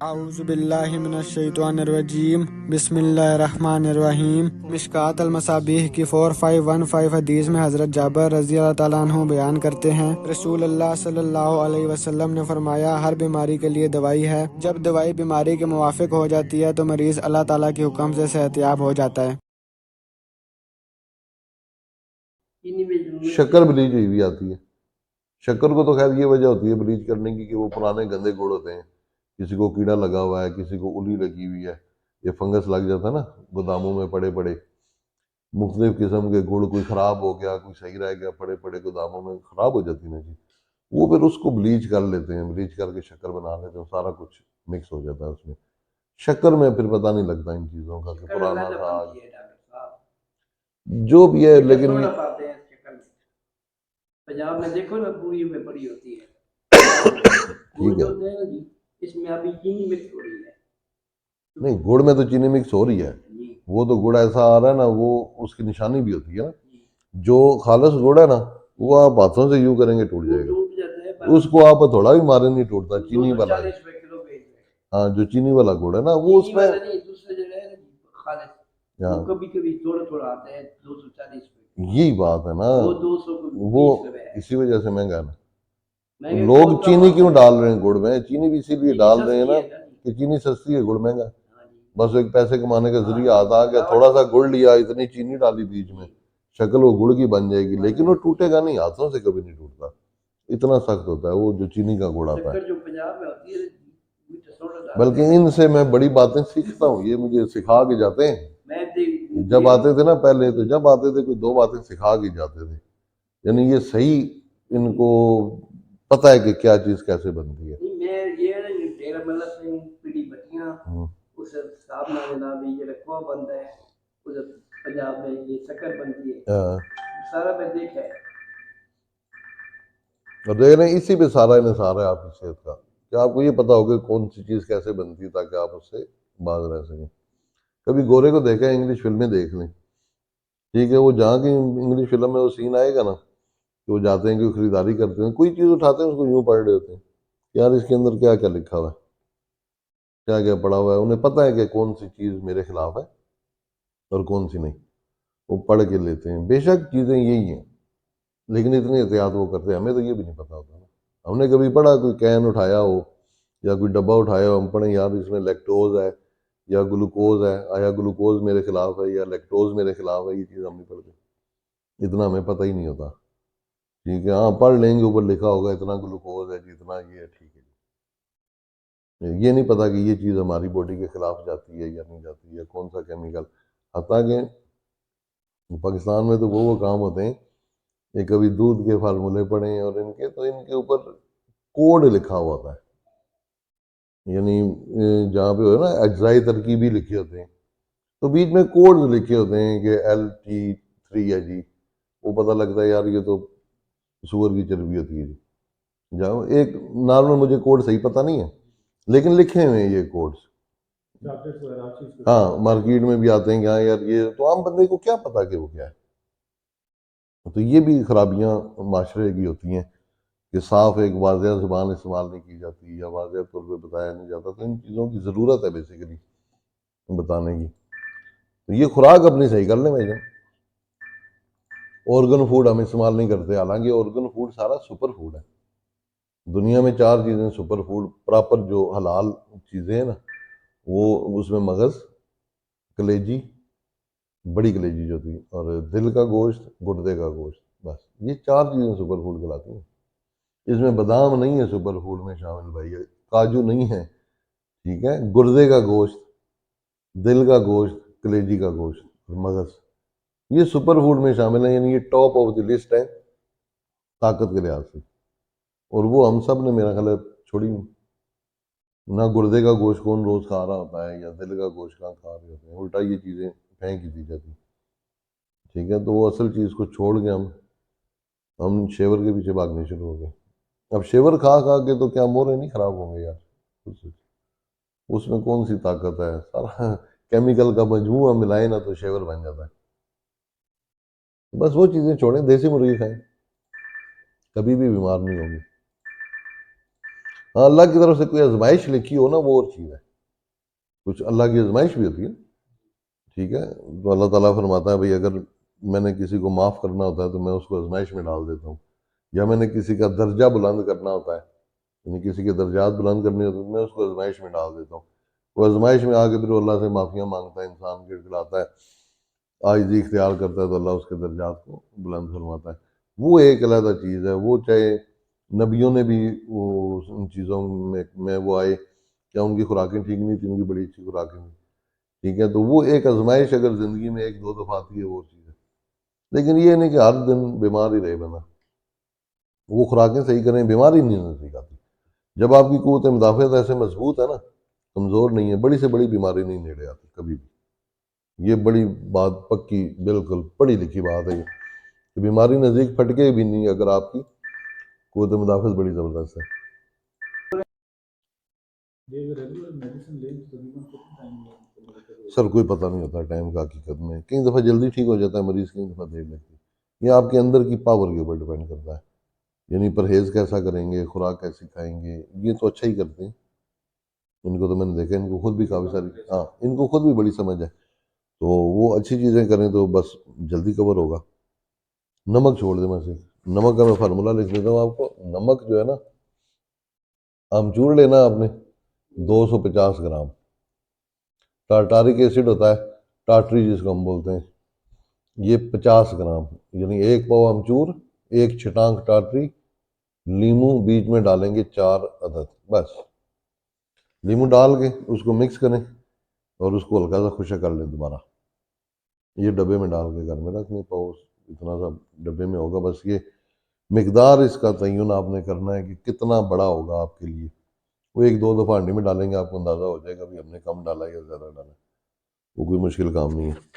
اعوذ باللہ من الشیطان الرجیم بسم اللہ الرحمن الرحیم۔ مشکوٰۃ المصابیح کی 4515 حدیث میں حضرت جابر رضی اللہ تعالیٰ عنہ بیان کرتے ہیں، رسول اللہ صلی اللہ علیہ وسلم نے فرمایا، ہر بیماری کے لیے دوائی ہے، جب دوائی بیماری کے موافق ہو جاتی ہے تو مریض اللہ تعالیٰ کے حکم سے صحت یاب ہو جاتا ہے۔ شکر بلیچ ہوئی بھی آتی ہے۔ شکر کو تو خیر یہ وجہ ہوتی ہے بلیچ کرنے کی کہ وہ پرانے گندے گڑ ہوتے ہیں، کسی کو کیڑا لگا ہوا ہے، کسی کو الی لگی ہوئی ہے، یہ فنگس لگ جاتا ہے نا گوداموں میں پڑے پڑے مختلف قسم کے گڑ، کوئی خراب ہو گیا، کوئی صحیح رہ گیا، پڑے پڑے گوداموں میں خراب ہو جاتی نا جی، وہ پھر اس کو بلیچ کر لیتے ہیں، بلیچ کر کے شکر بنا لیتے ہیں، سارا کچھ مکس ہو جاتا ہے اس میں۔ شکر میں پھر پتہ نہیں لگتا ان چیزوں کا کہ پرانا تھا جو بھی ہے، لیکن پنجاب میں دیکھو نا پوری میں بڑی ہوتی ہے، ٹھیک ہے، ہوتے ہیں جی، اس میں ابھی چینی مکس ہو رہی ہے۔ نہیں گڑ میں تو چینی مکس ہو رہی ہے، وہ تو گڑ ایسا آ رہا ہے نا، وہ اس کی نشانی بھی ہوتی ہے نا، جو خالص گڑ ہے نا وہ آپ ہاتھوں سے یوں کریں گے ٹوٹ جائے گا، اس کو آپ تھوڑا بھی مارے نہیں ٹوٹتا، چینی والا ہے۔ ہاں جو چینی والا گڑ ہے نا وہ اس میں کبھی کبھی تھوڑا تھوڑا آتا ہے 240 یہی بات ہے نا، وہ 200 وہ اسی وجہ سے مہنگا ہے نا۔ لوگ چینی کیوں ڈال رہے ہیں گڑ میں؟ چینی بھی اسی لیے ڈال رہے ہیں نا کہ چینی سستی ہے، گڑ مہنگا ہے، بس ایک پیسے کمانے کا ذریعہ آتا کہ تھوڑا سا گڑ لیا، اتنی چینی ڈالی بیچ میں، شکل وہ گڑ کی بن جائے گی، لیکن وہ ٹوٹے گا نہیں، ہاتھوں سے کبھی نہیں ٹوٹتا، اتنا سخت ہوتا ہے وہ جو چینی کا گڑ آتا ہے۔ بلکہ ان سے میں بڑی باتیں سیکھتا ہوں، یہ مجھے سکھا کے جاتے ہیں، جب آتے تھے نا پہلے، تو جب آتے تھے کوئی دو باتیں سکھا کے جاتے تھے، یعنی یہ صحیح ان کو پتہ ہے کہ کیا چیز کیسے بنتی ہے۔ پنجاب میں یہ شکر بنتی ہے، سارا میں دیکھا ہے، اور دیکھ رہے ہیں اسی پہ سارا انحصار ہے آپ کی صحت کا، کہ آپ کو یہ پتا ہوگا کون سی چیز کیسے بنتی ہے تاکہ آپ اس سے باز رہ سکیں۔ کبھی گورے کو دیکھا ہے، انگلش فلمیں دیکھ لیں، ٹھیک ہے، وہ جہاں کی انگلش فلم میں وہ سین آئے گا نا کہ وہ جاتے ہیں، کوئی خریداری کرتے ہیں، کوئی چیز اٹھاتے ہیں اس کو یوں پڑھ رہے ہوتے ہیں، یار اس کے اندر کیا کیا لکھا ہوا ہے، کیا کیا پڑھا ہوا ہے، انہیں پتہ ہے کہ کون سی چیز میرے خلاف ہے اور کون سی نہیں، وہ پڑھ کے لیتے ہیں۔ بے شک چیزیں یہی ہیں، لیکن اتنی احتیاط وہ کرتے ہیں، ہمیں تو یہ بھی نہیں پتا ہوتا نا، ہم نے کبھی پڑھا کوئی کین اٹھایا ہو یا کوئی ڈبہ اٹھایا ہو، ہم پڑھیں یار اس میں لیکٹوز ہے یا گلوکوز ہے، آیا گلوکوز میرے خلاف ہے یا لیکٹوز میرے خلاف ہے، یہ چیز ہم نہیں پڑھتے، اتنا ہمیں پتہ ہی نہیں ہوتا، ٹھیک ہے، ہاں پڑھ لیں گے، اوپر لکھا ہوگا اتنا گلوکوز ہے جی، اتنا یہ ہے، ٹھیک ہے جی، یہ نہیں پتا کہ یہ چیز ہماری باڈی کے خلاف جاتی ہے یا نہیں جاتی ہے، کون سا کیمیکل، حتیٰ کہ پاکستان میں تو وہ کام ہوتے ہیں کہ کبھی دودھ کے فارمولے پڑھیں اور ان کے، تو ان کے اوپر کوڈ لکھا ہوا ہوتا ہے، یعنی جہاں پہ ہو نا اجزائی ترکیبی لکھے ہوتے ہیں، تو بیچ میں کوڈ لکھے ہوتے ہیں کہ LT3 ہے جی، وہ پتہ لگتا ہے یار یہ تو سور کی چربی ہوتی ہے جی، جاؤ ایک نارمل، مجھے کوڈ صحیح پتہ نہیں ہے لیکن لکھے ہوئے ہیں یہ کوڈز، ہاں مارکیٹ میں بھی آتے ہیں کہ ہاں یار یہ، تو عام بندے کو کیا پتا کہ وہ کیا ہے، تو یہ بھی خرابیاں معاشرے کی ہوتی ہیں کہ صاف ایک واضح زبان استعمال نہیں کی جاتی یا واضح طور پہ بتایا نہیں جاتا، تو ان چیزوں کی ضرورت ہے بیسیکلی بتانے کی، تو یہ خوراک اپنی صحیح کر لیں بھائی جان۔ آرگن فوڈ ہم استعمال نہیں کرتے، حالانکہ آرگن فوڈ سارا سپر فوڈ ہے، دنیا میں 4 چیزیں سپر فوڈ پراپر جو حلال چیزیں ہیں نا، وہ اس میں مغز، کلیجی، بڑی کلیجی جو تھی، اور دل کا گوشت، گردے کا گوشت، بس یہ 4 چیزیں سپر فوڈ کہلاتی ہیں۔ اس میں بادام نہیں ہے سپر فوڈ میں شامل بھائی، کاجو نہیں ہے، ٹھیک ہے، گردے کا گوشت، دل کا گوشت، کلیجی کا گوشت اور مغز، یہ سپر فوڈ میں شامل ہیں، یعنی یہ ٹاپ آف دی لسٹ ہے طاقت کے لحاظ سے، اور وہ ہم سب نے میرا خیال ہے چھوڑی نہیں، نہ گردے کا گوشت کون روز کھا رہا ہوتا ہے یا دل کا گوشت کہاں کھا رہے ہوتے ہیں، الٹا یہ چیزیں پھینک دی جاتی، ٹھیک ہے، تو وہ اصل چیز کو چھوڑ کے ہم شیور کے پیچھے بھاگنے شروع ہو گئے۔ اب شیور کھا کھا کے تو کیا مورے نہیں خراب ہوں گے یار، اس میں کون سی طاقت ہے، سارا کیمیکل کا مجموعہ ملائے نا تو شیور بن جاتا ہے، بس وہ چیزیں چھوڑیں، دیسی مرغی کھائیں، کبھی بھی بیمار نہیں ہوگی۔ ہاں اللہ کی طرف سے کوئی آزمائش لکھی ہو نا وہ اور چیز ہے، کچھ اللہ کی آزمائش بھی ہوتی ہے، ٹھیک ہے، تو اللہ تعالیٰ فرماتا ہے بھائی اگر میں نے کسی کو معاف کرنا ہوتا ہے تو میں اس کو آزمائش میں ڈال دیتا ہوں، یا میں نے کسی کا درجہ بلند کرنا ہوتا ہے، یعنی کسی کے درجات بلند کرنے ہوتے ہیں تو میں اس کو آزمائش میں ڈال دیتا ہوں، وہ آزمائش میں آ کے پھر وہ اللہ سے معافیاں مانگتا ہے، انسان گڑ گڑاتا ہے، عاجزی اختیار کرتا ہے تو اللہ اس کے درجات کو بلند فرماتا ہے، وہ ایک علیحدہ چیز ہے، وہ چاہے نبیوں نے بھی وہ ان چیزوں میں وہ آئے، کیا ان کی خوراکیں ٹھیک نہیں تھیں، ان کی بڑی اچھی خوراکیں تھیں، ٹھیک ہے، تو وہ ایک آزمائش اگر زندگی میں ایک دو دفعہ آتی ہے وہ چیز ہے، لیکن یہ نہیں کہ ہر دن بیمار ہی رہے بنا، وہ خوراکیں صحیح کریں، بیماری نہیں ہونے سے آتی، جب آپ کی قوت مدافعت ایسے مضبوط ہے نا، کمزور نہیں ہے، بڑی سے بڑی بیماری نہیں نیڑے آتی کبھی بھی، یہ بڑی بات پکی بالکل پڑھی لکھی بات ہے یہ، کہ بیماری نزدیک پھٹکے بھی نہیں اگر آپ کی قوت مدافعت بڑی زبردست ہے۔ سر کوئی پتہ نہیں ہوتا ٹائم کا حقیقت میں، کئی دفعہ جلدی ٹھیک ہو جاتا ہے مریض، کئی دفعہ دیر لگتی ہے، یہ آپ کے اندر کی پاور کے اوپر ڈیپینڈ کرتا ہے، یعنی پرہیز کیسا کریں گے، خوراک کیسی کھائیں گے، یہ تو اچھا ہی کرتے ہیں، ان کو تو میں نے دیکھا، ان کو خود بھی کافی ساری، ہاں ان کو خود بھی بڑی سمجھ ہے، تو وہ اچھی چیزیں کریں تو بس جلدی کور ہوگا۔ نمک چھوڑ دیں، میں سے نمک کا میں فارمولہ لکھ دیتا ہوں آپ کو، نمک جو ہے نا، آمچور لینا آپ نے 250 گرام، ٹارٹارک ایسڈ ہوتا ہے، ٹارٹری جس کو ہم بولتے ہیں، یہ 50 گرام، یعنی 1 پاؤ امچور، 1 چھٹانک ٹارٹری، لیمو بیچ میں ڈالیں گے 4 عدد، بس لیمو ڈال کے اس کو مکس کریں اور اس کو ہلکا سا خشک کر لیں دوبارہ، یہ ڈبے میں ڈال کے گھر میں رکھ لیں، پاؤ اتنا سا ڈبے میں ہوگا، بس یہ مقدار اس کا تعین آپ نے کرنا ہے کہ کتنا بڑا ہوگا آپ کے لیے، وہ 1 2 دفعہ ہانڈی میں ڈالیں گے آپ کو اندازہ ہو جائے گا بھی ہم نے کم ڈالا ہے یا زیادہ ڈالا ہے، وہ کوئی مشکل کام نہیں ہے۔